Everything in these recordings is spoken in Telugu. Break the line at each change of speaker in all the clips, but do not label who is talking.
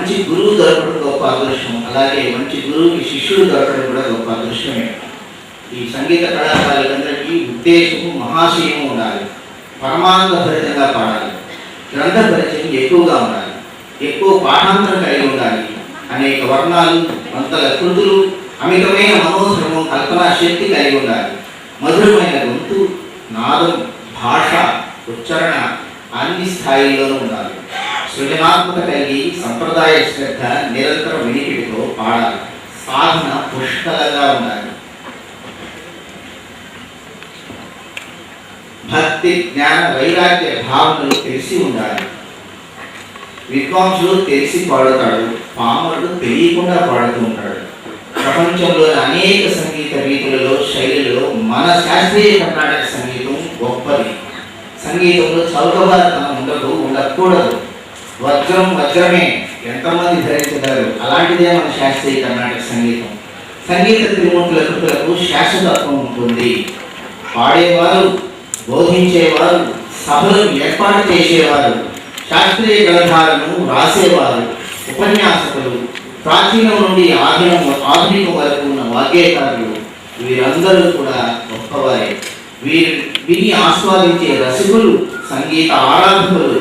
మంచి గురువు దొరకడం గొప్ప అదృష్టం, అలాగే మంచి గురువుకి శిష్యుడు దొరకడం కూడా గొప్ప అదృష్టమే. ఈ సంగీత కళాకారులందరికీ ఉద్దేశము మహాశయము ఉండాలి, పరమానంద భరితంగా పాడాలి, గ్రంథ పరిచయం ఎక్కువగా ఉండాలి, ఎక్కువ పాఠాంతరం కలిగి ఉండాలి, అనేక వర్ణాలు వంతల కృతులు, అమితమైన మనోశ్రమం కల్పనా శక్తి కలిగి ఉండాలి, మధురమైన గొంతు, నాదం, భాష, ఉచ్చారణ అన్ని స్థాయిల్లోనూ ఉండాలి, సృజనాత్మక కలిగి సంప్రదాయ శ్రద్ధ నిరంతర వినికిడితో పాడాలి, సాధన పుష్కలంగా ఉండాలి, భక్తి జ్ఞాన వైరాగ్య భావనలు తెలిసి ఉండాలి. విద్వాంసుడు తెలిసి పాడుతాడు, పామరుడు తెలియకుండా పాడుతూ ఉంటాడు. ప్రపంచంలోని అనేక సంగీత రీతులలో శైలిలో మన శాస్త్రీయ కర్ణాటక సంగీతం గొప్పది. సంగీతంలో చౌకబారతనం ఉండకూడదు. వజ్రం వజ్రమే ఎంతమంది ధరించగలరు, అలాంటిదే మన శాస్త్రీయ కర్ణాటక సంగీతం. సంగీత త్రిమూర్తుల కృతులకు శాశ్వతత్వం ఉంటుంది. పాడేవారు, బోధించేవారు, సభలు ఏర్పాటు చేసేవారు, శాస్త్రీయ గ్రంథాలను రాసేవారు, ఉపన్యాసకులు, ప్రాచీనం నుండి ఆధునికం వరకు ఉన్న వాగ్గేయకారులు, వీరందరూ కూడా గొప్పవారే. వీరు విని ఆస్వాదించే రసికులు, సంగీత ఆరాధకులు,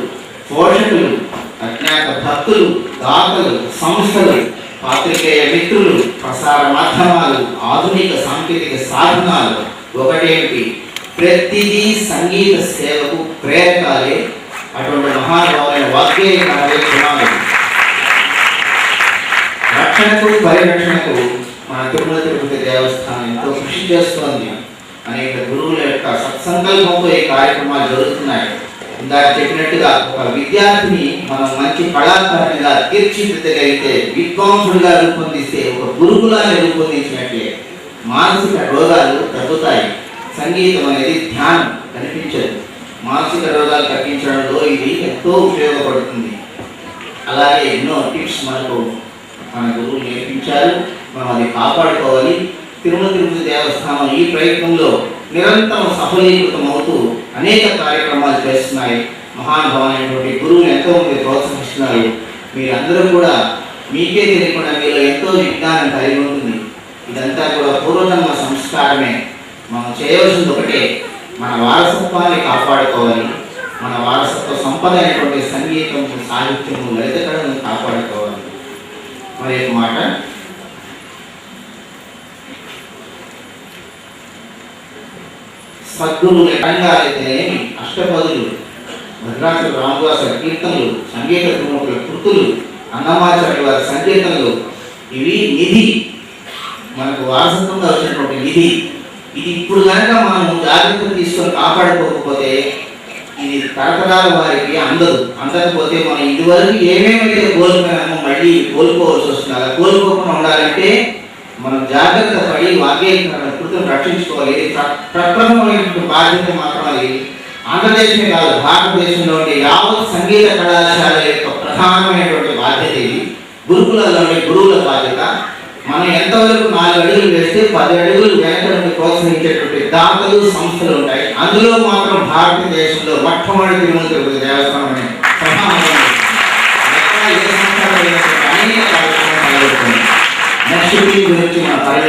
పోషకులు, అజ్ఞాత భక్తులు, దాతలు, సంస్థలు, పాత్రికేయ మిత్రులు, ప్రసార మాధ్యమాలు, ఆధునిక సాంకేతిక సాధనాలు ఒకటేమిటి, ప్రతిదీ సంగీత సేవకు ప్రేరకాలే. అటువంటి మహానుభావులైన వాగ్గేయకారులే పునాదులు. రక్షణకు పరిరక్షణకు మన తిరుమల తిరుపతి దేవస్థానం ఎంతో కృషి చేస్తోంది. అనేక గురువుల యొక్క సత్సంకల్పంతో ఈ కార్యక్రమాలు జరుగుతున్నాయి. ఇందాక చెప్పినట్టుగా ఒక విద్యార్థిని మనం మంచి కళాకారునిగా తీర్చిదిద్దగలిగితే, విద్వాంసుడిగా రూపొందిస్తే, ఒక గురుకులాన్ని రూపొందించినట్లే మానసిక రోగాలు తగ్గుతాయి. సంగీతం అనేది ధ్యానం కనిపించదు, మానసిక రోగాలు తగ్గించడంలో ఇది ఎంతో ఉపయోగపడుతుంది. అలాగే ఎన్నో టిప్స్ మనకు మన గురువులు నేర్పించారు, మనం అది కాపాడుకోవాలి. తిరుమల తిరుపతి దేవస్థానం ఈ ప్రయత్నంలో నిరంతరం సఫలీకృతం అవుతూ అనేక కార్యక్రమాలు చేస్తున్నాయి. మహానుభావులైనటువంటి గురువులు ఎంతోమంది ప్రోత్సహిస్తున్నారు. మీరందరూ కూడా మీకే తెలియకుండా మీలో ఎంతో విజ్ఞానం కలిగి ఉంటుంది. ఇదంతా కూడా పూర్వజన్మ సంస్కారమే. మనం చేయవలసింది ఒకటే, మన వారసత్వాన్ని కాపాడుకోవాలి. మన వారసత్వ సంపద అయినటువంటి సంగీతం, సాహిత్యము, లలిత కళను కాపాడుకోవాలి. మరి ఒక మాట, సద్గురువుల రంగాలైతేనేమి, అష్టపదులు, భద్రాచల రామదాస కీర్తనలు, సంగీత త్రిమూర్తుల కృతులు, అన్నమాచార్య వారి సంకీర్తనలు, ఇవి నిధి, మనకు వారసత్వంగా వచ్చినటువంటి నిధి. ఇది ఇప్పుడు కనుక మనం జాగ్రత్తలు తీసుకొని కాపాడుకోకపోతే ఇది తరతరాల వారికి అందకపోతే మనం ఇదివరకు ఏమేమైతే కోల్పోయినామో మళ్ళీ కోల్పోవలసి వస్తుంది. అలా కోల్పోకుండా ఉండాలంటే మనం జాగ్రత్త పడి వాగ్గేయకారుల కృతులను రక్షించుకోవాలి. ఇది ప్రప్రథమైనటువంటి బాధ్యత మాత్రం అది ఆంధ్రదేశమే కాదు, భారతదేశంలోని యావత్ సంగీత కళాశాల యొక్క ప్రధానమైనటువంటి బాధ్యత. ఇది గురుకులంలోని గురువుల బాధ్యత. మనం ఎంతవరకు 4 అడుగులు వేస్తే 10 అడుగులు వెనక నుండి ప్రోత్సహించేటువంటి దాతలు, సంస్థలు ఉంటాయి. అందులో మాత్రం భారతదేశంలో మొట్టమొదటి తిరుమల తిరుపతి దేవస్థానం అనే అనేక కార్యక్రమాలు నెక్స్ట్ గురించి మన